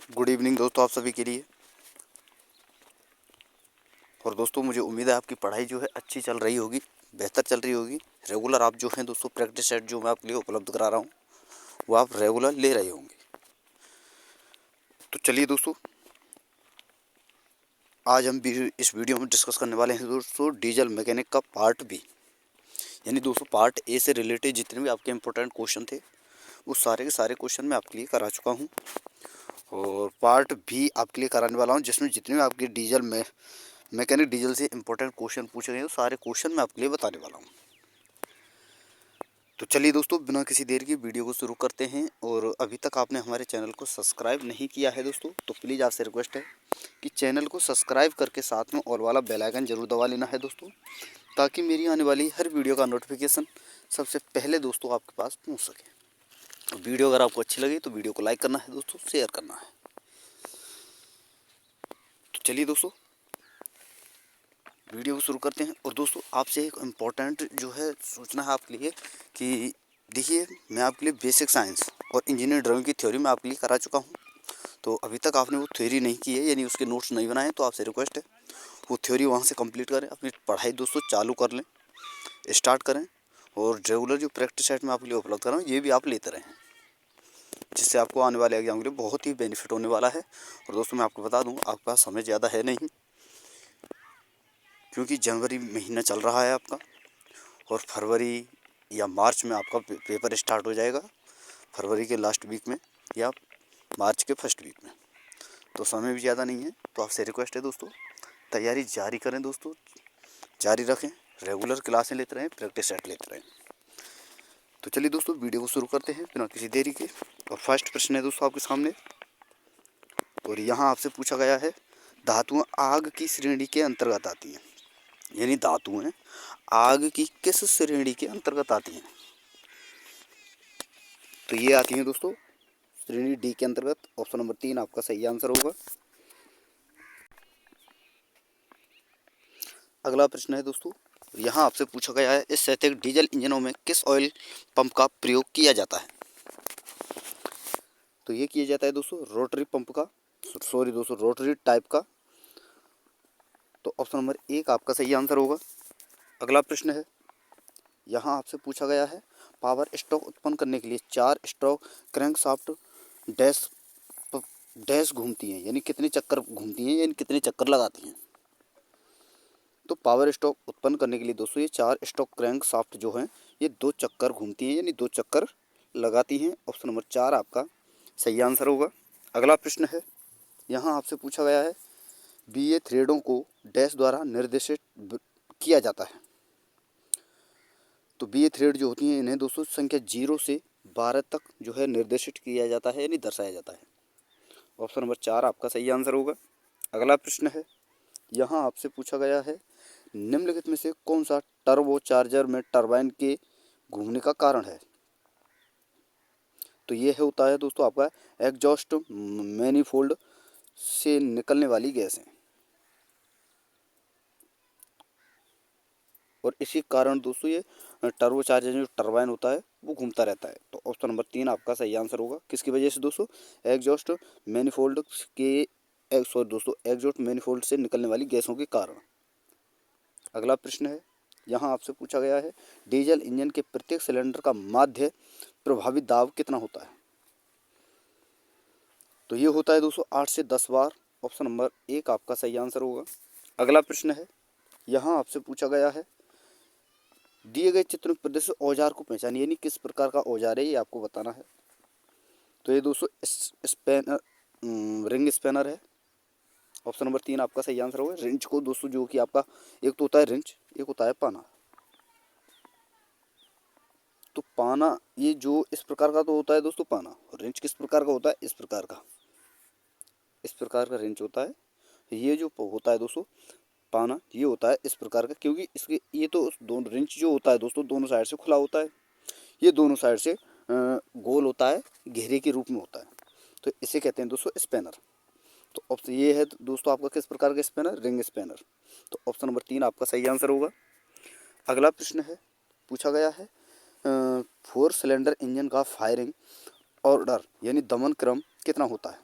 Good evening दोस्तों आप सभी के लिए। और दोस्तों मुझे उम्मीद है आपकी पढ़ाई जो है अच्छी चल रही होगी, बेहतर चल रही होगी। रेगुलर आप जो हैं दोस्तों प्रैक्टिस सेट जो मैं आपके लिए उपलब्ध करा रहा हूँ वो आप रेगुलर ले रहे होंगे। तो चलिए दोस्तों, आज हम इस वीडियो में डिस्कस करने वाले हैं दोस्तों डीजल मैकेनिक का पार्ट बी। यानी दोस्तों पार्ट ए से रिलेटेड जितने भी आपके इंपॉर्टेंट क्वेश्चन थे वो सारे के सारे क्वेश्चन मैं आपके लिए करा चुका हूँ। और पार्ट बी आपके लिए कराने वाला हूँ जिसमें जितने भी आपके डीजल में मैकेनिक डीजल से इंपॉर्टेंट क्वेश्चन पूछे गए हैं सारे क्वेश्चन मैं आपके लिए बताने वाला हूँ। तो चलिए दोस्तों, बिना किसी देर की वीडियो को शुरू करते हैं। और अभी तक आपने हमारे चैनल को सब्सक्राइब नहीं किया है दोस्तों तो प्लीज़ आपसे रिक्वेस्ट है कि चैनल को सब्सक्राइब करके साथ में ऑल वाला बेल आइकन जरूर दबा लेना है दोस्तों, ताकि मेरी आने वाली हर वीडियो का नोटिफिकेशन सबसे पहले दोस्तों आपके पास पहुँच सके। वीडियो अगर आपको अच्छी लगे तो वीडियो को लाइक करना है दोस्तों, शेयर करना है। तो चलिए दोस्तों वीडियो को शुरू करते हैं। और दोस्तों आपसे एक इम्पॉर्टेंट जो है सूचना है आपके लिए कि देखिए, मैं आपके लिए बेसिक साइंस और इंजीनियर ड्राइंग की थ्योरी मैं आपके लिए करा चुका हूँ। तो अभी तक आपने वो थ्योरी नहीं की है यानी उसके नोट्स नहीं बनाए तो आपसे रिक्वेस्ट है वो थ्योरी वहाँ से कंप्लीट करें, अपनी पढ़ाई दोस्तों चालू कर लें, स्टार्ट करें। और रेगुलर जो प्रैक्टिस सेट मैं आपके लिए उपलब्ध कर रहा हूँ ये भी आप लेते रहें, जिससे आपको आने वाले एग्जाम के लिए बहुत ही बेनिफिट होने वाला है। और दोस्तों मैं आपको बता दूँ आपके पास समय ज़्यादा है नहीं, क्योंकि जनवरी महीना चल रहा है आपका और फरवरी या मार्च में आपका पेपर स्टार्ट हो जाएगा, फरवरी के लास्ट वीक में या मार्च के फर्स्ट वीक में। तो समय भी ज़्यादा नहीं है, तो आपसे रिक्वेस्ट है दोस्तों तैयारी जारी करें दोस्तों, जारी रखें, रेगुलर क्लासें लेते रहें, प्रैक्टिस सेट लेते रहें। तो चलिए दोस्तों वीडियो को शुरू करते हैं बिना किसी देरी के। और फर्स्ट प्रश्न है दोस्तों आपके सामने, और यहाँ आपसे पूछा गया है धातुएं आग की श्रेणी के अंतर्गत आती हैं। यानी धातुएं आग की किस श्रेणी के अंतर्गत आती हैं? तो ये आती हैं दोस्तों श्रेणी डी के अंतर्गत। ऑप्शन नंबर 3 आपका सही आंसर होगा। अगला प्रश्न है दोस्तों, यहाँ आपसे पूछा गया है इस स्थैतिक डीजल इंजनों में किस ऑयल पंप का प्रयोग किया जाता है? तो ये किया जाता है दोस्तों रोटरी पंप का, सॉरी दोस्तों रोटरी टाइप का। तो ऑप्शन नंबर 1 आपका सही आंसर होगा। अगला प्रश्न है, यहाँ आपसे पूछा गया है पावर स्ट्रोक उत्पन्न करने के लिए 4 स्ट्रोक क्रैंकशाफ्ट डैश डैश घूमती हैं, यानी कितने चक्कर घूमती हैं, यानी कितने चक्कर लगाती हैं? तो पावर स्ट्रोक उत्पन्न करने के लिए दोस्तों ये 4 स्ट्रोक क्रैंकशाफ्ट जो हैं ये 2 चक्कर घूमती हैं, यानी 2 चक्कर लगाती हैं। ऑप्शन नंबर 4 आपका सही आंसर होगा। अगला प्रश्न है, यहाँ आपसे पूछा गया है बीए थ्रेडों को डैश द्वारा निर्देशित किया जाता है। तो बीए थ्रेड जो होती हैं इन्हें दोस्तों संख्या 0 से 12 तक जो है निर्देशित किया जाता है, यानी दर्शाया जाता है। ऑप्शन नंबर 4 आपका सही आंसर होगा। अगला प्रश्न है, यहाँ आपसे पूछा गया है निम्नलिखित में से कौन सा टर्बो चार्जर में टरबाइन के घूमने का कारण है? तो ये होता है दोस्तों आपका एग्जॉस्ट मैनिफोल्ड से निकलने वाली गैस है, और इसी कारण दोस्तों ये टर्बो चार्जर जो टरबाइन होता है वो घूमता रहता है। तो ऑप्शन नंबर 3 आपका सही आंसर होगा। किसकी वजह से दोस्तों? एग्जॉस्ट मैनिफोल्ड के सॉरी दोस्तों एग्जॉस्ट मैनिफोल्ड से निकलने वाली गैसों के कारण। अगला प्रश्न है, यहाँ आपसे पूछा गया है डीजल इंजन के प्रत्येक सिलेंडर का माध्य प्रभावी दाब कितना होता है? तो ये होता है दोस्तों 8 से 10 बार। ऑप्शन नंबर 1 आपका सही आंसर होगा। अगला प्रश्न है, यहाँ आपसे पूछा गया है दिए गए चित्र में प्रदर्शित औजार को पहचानिए, यानी किस प्रकार का औजार है ये आपको बताना है। तो ये दोस्तों स्पैनर रिंग स्पैनर है। ऑप्शन नंबर 3 आपका सही आंसर होगा। रिंच को दोस्तों जो कि आपका एक तो होता है रिंच, एक होता है पाना। तो पाना ये जो इस प्रकार का तो होता है दोस्तों पाना, और रिंच किस प्रकार का होता है? इस प्रकार का, इस प्रकार का रिंच होता है। ये जो होता है दोस्तों पाना ये होता है इस प्रकार का, क्योंकि इसके ये तो दोनों रिंच जो होता है दोस्तों दोनों साइड से खुला होता है, ये दोनों साइड से गोल होता है, घेरे के रूप में होता है। तो इसे कहते हैं दोस्तों स्पैनर। तो ऑप्शन ये है दोस्तों आपका किस प्रकार का स्पैनर? Ring spanner. तो ऑप्शन नंबर 3 आपका सही आंसर होगा। अगला प्रश्न है, पूछा गया है 4 सिलेंडर इंजन का फायरिंग ऑर्डर यानी दमन क्रम कितना होता है?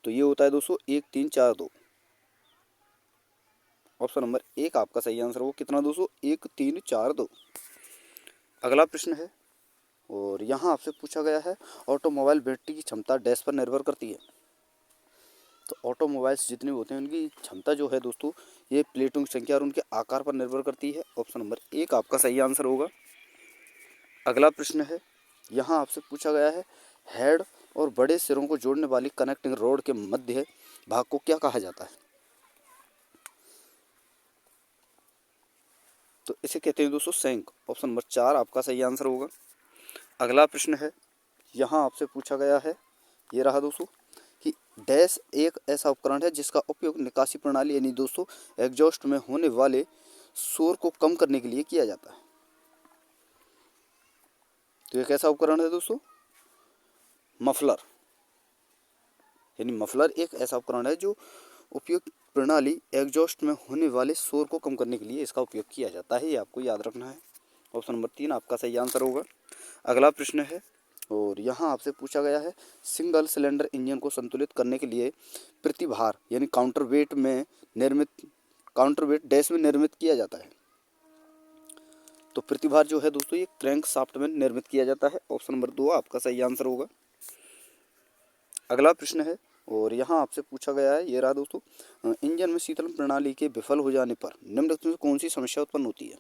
तो ये होता है दोस्तों 1342। ऑप्शन नंबर 1 आपका सही आंसर होगा। कितना दोस्तों? 1342। अगला प्रश्न है और यहाँ आपसे पूछा गया है ऑटोमोबाइल बैटरी की क्षमता डैश पर निर्भर करती है। तो ऑटोमोबाइल्स जितने होते हैं उनकी क्षमता जो है दोस्तों ये प्लेटों की संख्या और उनके आकार पर निर्भर करती है। ऑप्शन नंबर 1 आपका सही आंसर होगा। अगला प्रश्न है यहाँ आपसे पूछा गया है हेड और बड़े सिरों को जोड़ने वाली कनेक्टिंग रोड के मध्य भाग को क्या कहा जाता है? तो इसे कहते हैं दोस्तों शंक। ऑप्शन नंबर 4 आपका सही आंसर होगा। अगला प्रश्न है यहाँ आपसे पूछा गया है, ये रहा दोस्तों, कि डैश एक ऐसा उपकरण है जिसका उपयोग निकासी प्रणाली यानी दोस्तों एग्जॉस्ट में होने वाले शोर को कम करने के लिए किया जाता है। तो ये कैसा उपकरण है दोस्तों? मफलर। यानी मफलर एक ऐसा उपकरण है जो उपयोग प्रणाली एग्जॉस्ट में होने वाले शोर को कम करने के लिए इसका उपयोग किया जाता है। ये आपको याद रखना है। ऑप्शन नंबर 3 आपका सही आंसर होगा। अगला प्रश्न है और यहाँ आपसे पूछा गया है सिंगल सिलेंडर इंजन को संतुलित करने के लिए प्रतिभार यानी काउंटर वेट डैश में निर्मित किया जाता है। तो प्रतिभार जो है दोस्तों ये क्रैंक शाफ्ट में निर्मित किया जाता है। ऑप्शन नंबर 2 आपका सही आंसर होगा। अगला प्रश्न है और यहाँ आपसे पूछा गया है, ये रहा दोस्तों, इंजन में शीतलन प्रणाली के विफल हो जाने पर निम्नलिखित में कौन सी समस्या उत्पन्न होती है?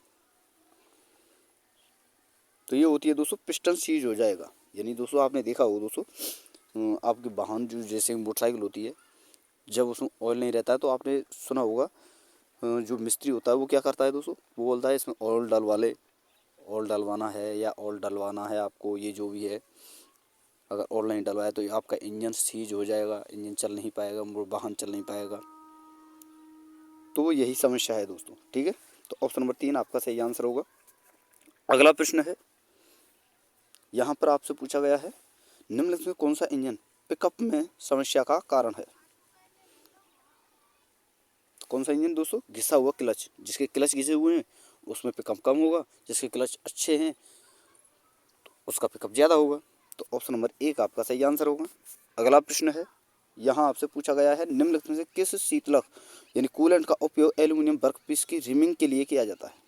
तो ये होती है दोस्तों पिस्टन सीज हो जाएगा। यानी दोस्तों आपने देखा होगा दोस्तों आपके वाहन जो जैसे मोटरसाइकिल होती है जब उसमें ऑयल नहीं रहता है तो आपने सुना होगा जो मिस्त्री होता है वो क्या करता है दोस्तों, वो बोलता है इसमें ऑयल डलवा ले, ऑयल डलवाना है या ऑयल डलवाना है आपको, ये जो भी है अगर ऑयल नहीं डलवाया तो आपका इंजन सीज हो जाएगा, इंजन चल नहीं पाएगा, वाहन चल नहीं पाएगा। तो यही समस्या है दोस्तों। ठीक है, तो ऑप्शन नंबर 3 आपका सही आंसर होगा। अगला प्रश्न है यहाँ पर आपसे पूछा गया है निम्नलिखित में कौन सा इंजन पिकअप में समस्या का कारण है? कौन सा इंजन दोस्तों? घिसा हुआ क्लच। जिसके क्लच घिसे हुए हैं उसमें पिकअप कम होगा, जिसके क्लच अच्छे हैं तो उसका पिकअप ज़्यादा होगा। तो ऑप्शन नंबर 1 आपका सही आंसर होगा। अगला प्रश्न है यहाँ आपसे पूछा गया है निम्नलिखित में से किस शीतलक यानी कूलेंट का उपयोग एल्यूमिनियम वर्कपीस की रिमिंग के लिए किया जाता है?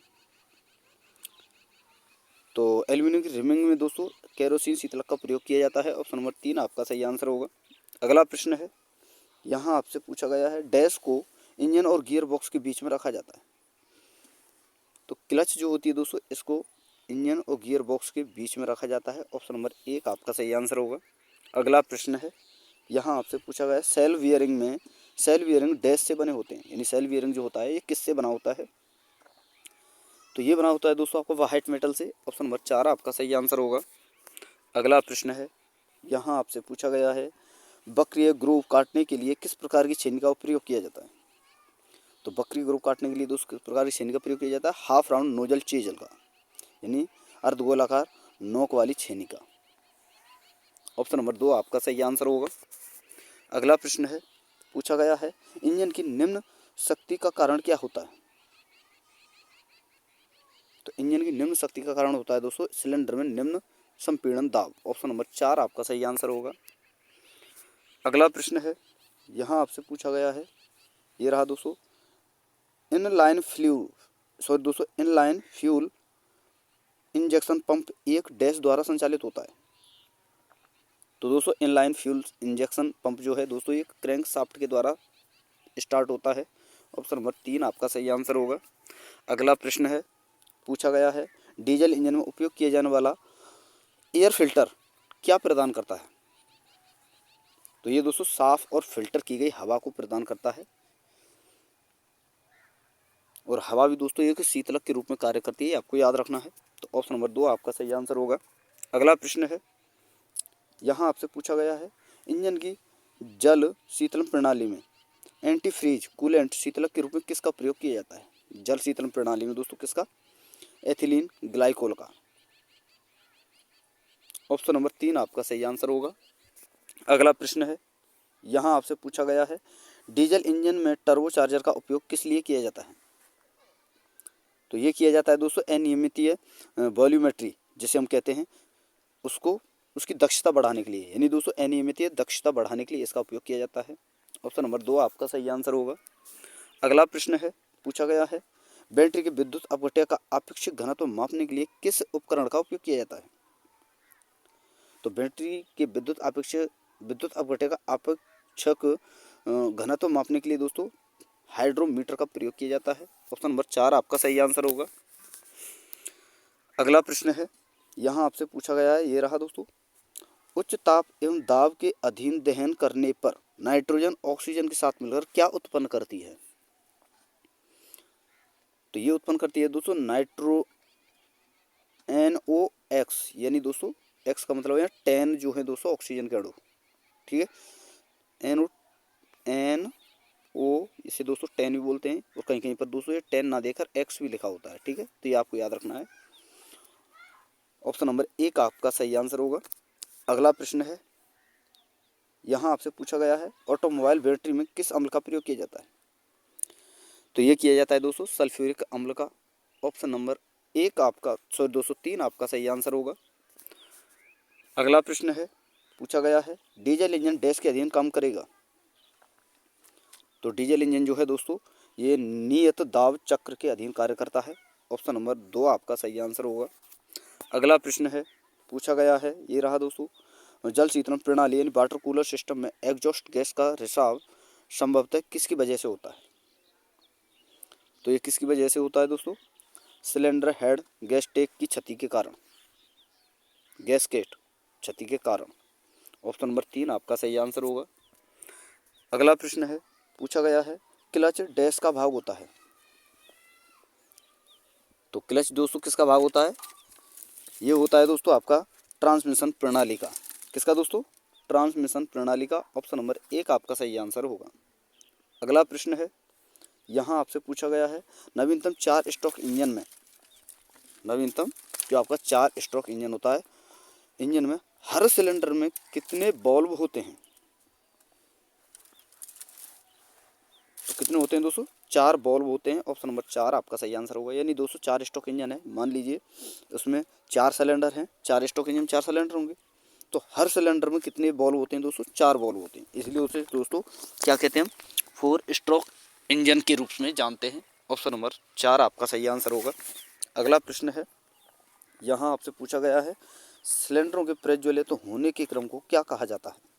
तो एल्यूमिनियम की रिमिंग में दोस्तों केरोसिन शीतलक का प्रयोग किया जाता है। ऑप्शन नंबर 3 आपका सही आंसर होगा। अगला प्रश्न है यहाँ आपसे पूछा गया है डैश को इंजन और गियर बॉक्स के बीच में रखा जाता है। तो क्लच जो होती है दोस्तों इसको इंजन और गियर बॉक्स के बीच में रखा जाता है। ऑप्शन नंबर 1 आपका सही आंसर होगा। अगला प्रश्न है यहाँ आपसे पूछा गया है सेल वियरिंग डैश से बने होते हैं। यानी सेल वियरिंग जो होता है ये किससे बना होता है? तो ये बना होता है दोस्तों आपको व्हाइट मेटल से। ऑप्शन नंबर 4 आपका सही आंसर होगा। अगला प्रश्न है यहाँ आपसे पूछा गया है वक्रीय ग्रूव काटने के लिए किस प्रकार की छेनी का प्रयोग किया जाता है? तो वक्रीय ग्रूव काटने के लिए दोस्तों किस प्रकार की छेनी का प्रयोग किया जाता है? हाफ राउंड नोजल चेजल का यानी अर्धगोलाकार नोक वाली छेनी का। ऑप्शन नंबर 2 आपका सही आंसर होगा। अगला प्रश्न है पूछा गया है इंजन की निम्न शक्ति का कारण क्या होता है? तो इंजन की निम्न शक्ति का कारण होता है दोस्तों सिलेंडर में निम्न संपीड़न दाब। ऑप्शन नंबर 4 आपका सही आंसर होगा। अगला प्रश्न है यहाँ आपसे पूछा गया है, ये रहा दोस्तों, इनलाइन फ्यूल इंजेक्शन पंप एक डैश द्वारा संचालित होता है। तो दोस्तों इनलाइन फ्यूल इंजेक्शन पंप जो है दोस्तों ये क्रैंक शाफ्ट के द्वारा स्टार्ट होता है। ऑप्शन नंबर 3 आपका सही आंसर होगा। अगला प्रश्न है पूछा गया है डीजल इंजन में उपयोग किया जाने वाला एयर फिल्टर क्या प्रदान करता है? तो ये दोस्तों साफ और फिल्टर की गई हवा को प्रदान करता है और हवा भी दोस्तों एक शीतलक के रूप में कार्य करती है, आपको याद रखना है। तो ऑप्शन नंबर 2 आपका सही आंसर होगा। अगला प्रश्न है यहाँ आपसे पूछा गया है इंजन की जल शीतलन प्रणाली में एंटी फ्रीज कूलेंट शीतलक के रूप में किसका प्रयोग किया जाता है? जल शीतलन प्रणाली में दोस्तों किसका? एथिलीन ग्लाइकोल का। ऑप्शन नंबर 3 आपका सही आंसर होगा। अगला प्रश्न है यहाँ आपसे पूछा गया है डीजल इंजन में टर्बोचार्जर का उपयोग किस लिए किया जाता है? तो ये किया जाता है दोस्तों अनियमितीय वॉल्यूमेट्री जिसे हम कहते हैं उसको उसकी दक्षता बढ़ाने के लिए, यानी दोस्तों अनियमित दक्षता बढ़ाने के लिए इसका उपयोग किया जाता है। ऑप्शन नंबर 2 आपका सही आंसर होगा। अगला प्रश्न है, पूछा गया है बैटरी के विद्युत अपघट्य का आपेक्षिक घनत्व मापने के लिए किस उपकरण का उपयोग किया जाता है। तो बैटरी के विद्युत अपघट्य का आपेक्षिक घनत्व मापने के लिए दोस्तों हाइड्रोमीटर का प्रयोग किया जाता है। ऑप्शन नंबर 4 आपका सही आंसर होगा। अगला प्रश्न है, यहाँ आपसे पूछा गया है, ये रहा दोस्तों, उच्च ताप एवं दाब के अधीन दहन करने पर नाइट्रोजन ऑक्सीजन के साथ मिलकर क्या उत्पन्न करती है। तो ये उत्पन्न करती है दोस्तों नाइट्रो NOx, यानी दोस्तों एक्स का मतलब है 10 जो है दोस्तों ऑक्सीजन के अणु, ठीक है। NO इसे दोस्तों 10 भी बोलते हैं, और कहीं कहीं पर दोस्तों ये 10 ना देकर एक्स भी लिखा होता है, ठीक है। तो ये आपको याद रखना है। ऑप्शन नंबर 1 आपका सही आंसर होगा। अगला प्रश्न है, यहाँ आपसे पूछा गया है ऑटोमोबाइल बैटरी में किस अम्ल का प्रयोग किया जाता है। तो ये किया जाता है दोस्तों सल्फ्यूरिक अम्ल का। ऑप्शन नंबर 1 आपका दोस्तों 3 आपका सही आंसर होगा। अगला प्रश्न है, पूछा गया है डीजल इंजन डैश के अधीन काम करेगा। तो डीजल इंजन जो है दोस्तों ये नियत दाब चक्र के अधीन कार्य करता है। ऑप्शन नंबर 2 आपका सही आंसर होगा। अगला प्रश्न है, पूछा गया है, ये रहा दोस्तों, जल शीतलन प्रणाली यानी वाटर कूलर सिस्टम में एग्जॉस्ट गैस का रिसाव संभवतः किसकी वजह से होता है। तो ये किसकी वजह से होता है दोस्तों, सिलेंडर हेड गैसकेट की क्षति के कारण, गैसकेट क्षति के कारण। ऑप्शन नंबर 3 आपका सही आंसर होगा। अगला प्रश्न है, पूछा गया है क्लच डैश का भाग होता है। तो क्लच दोस्तों किसका भाग होता है, ये होता है दोस्तों आपका ट्रांसमिशन प्रणाली का। किसका दोस्तों, ट्रांसमिशन प्रणाली का। ऑप्शन नंबर 1 आपका सही आंसर होगा। अगला प्रश्न है, यहाँ आपसे पूछा गया है नवीनतम 4 स्ट्रोक इंजन में, नवीनतम जो आपका 4 स्ट्रोक इंजन होता है, इंजन में हर सिलेंडर में कितने बॉल्व होते हैं। तो कितने होते हैं दोस्तों, 4 बॉल्व होते हैं। ऑप्शन नंबर 4 आपका सही आंसर होगा। यानी दोस्तों 4 स्ट्रोक इंजन है, मान लीजिए उसमें 4 सिलेंडर हैं, 4 स्ट्रोक इंजन 4 सिलेंडर होंगे, तो हर सिलेंडर में कितने बॉल्व होते हैं दोस्तों, 4 बॉल्व होते हैं। इसलिए उसे दोस्तों क्या कहते हैं, 4 स्ट्रोक इंजन के रूप में जानते हैं। ऑप्शन नंबर 4 आपका सही आंसर होगा। अगला प्रश्न है, यहाँ आपसे पूछा गया है सिलेंडरों के प्रज्वलित होने के क्रम को क्या कहा जाता है।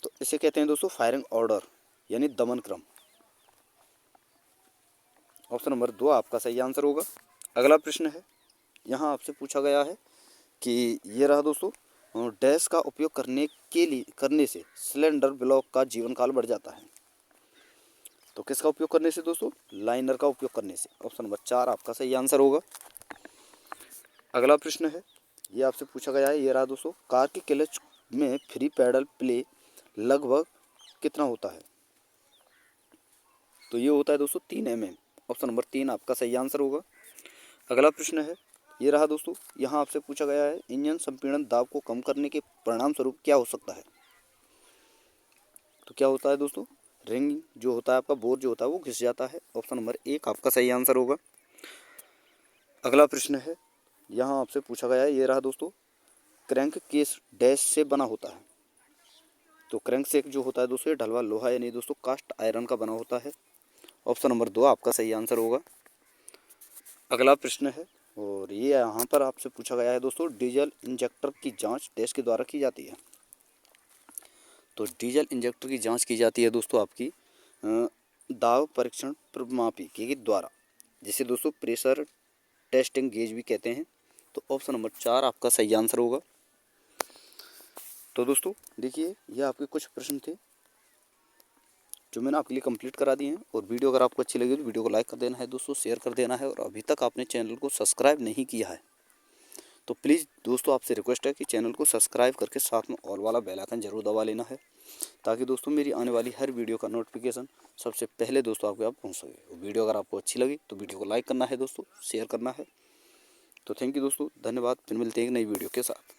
तो इसे कहते हैं दोस्तों फायरिंग ऑर्डर, यानी दमन क्रम। ऑप्शन नंबर 2 आपका सही आंसर होगा। अगला प्रश्न है, यहाँ आपसे पूछा गया है कि ये रहा दोस्तों, डैश का उपयोग करने से सिलेंडर ब्लॉक का जीवन काल बढ़ जाता है। तो किसका उपयोग करने से दोस्तों, लाइनर का उपयोग करने से। ऑप्शन नंबर 4 आपका सही आंसर होगा। अगला प्रश्न है, ये आपसे पूछा गया है, ये रहा दोस्तों, कार की क्लच में फ्री पैडल प्ले लगभग कितना होता है। तो ये होता है दोस्तों 3 mm। ऑप्शन नंबर 3 आपका सही आंसर होगा। अगला प्रश्न है, ये रहा दोस्तों, यहाँ आपसे पूछा गया है इंजन संपीड़न दाब को कम करने के परिणाम स्वरूप क्या हो सकता है। तो क्या होता है दोस्तों, रिंग जो होता है आपका, बोर जो होता है वो घिस जाता है। ऑप्शन नंबर 1 आपका सही आंसर होगा। अगला प्रश्न है, यहाँ आपसे पूछा गया है, ये रहा दोस्तों, क्रैंक केस डैश से बना होता है। तो क्रैंक से जो होता है दोस्तों ढलवा लोहा यानी दोस्तों कास्ट आयरन का बना होता है। ऑप्शन नंबर 2 आपका सही आंसर होगा। अगला प्रश्न है, और ये यहाँ पर आपसे पूछा गया है दोस्तों, डीजल इंजेक्टर की जांच डैश के द्वारा की जाती है। तो डीजल इंजेक्टर की जांच की जाती है दोस्तों आपकी दाब परीक्षण प्रमापी के द्वारा, जिसे दोस्तों प्रेशर टेस्टिंग गेज भी कहते हैं। तो ऑप्शन नंबर 4 आपका सही आंसर होगा। तो दोस्तों देखिए, ये आपके कुछ प्रश्न थे जो मैंने आपके लिए कंप्लीट करा दिए हैं। और वीडियो अगर आपको अच्छी लगी तो वीडियो को लाइक कर देना है दोस्तों, शेयर कर देना है, और अभी तक आपने चैनल को सब्सक्राइब नहीं किया है तो प्लीज़ दोस्तों आपसे रिक्वेस्ट है कि चैनल को सब्सक्राइब करके साथ में ऑल वाला बेल आइकन जरूर दबा लेना है, ताकि दोस्तों मेरी आने वाली हर वीडियो का नोटिफिकेशन सबसे पहले दोस्तों आपके पास पहुँच सके। वीडियो अगर आपको अच्छी लगी तो वीडियो को लाइक करना है दोस्तों, शेयर करना है। तो थैंक यू दोस्तों, धन्यवाद। फिर मिलते हैं एक नई वीडियो के साथ।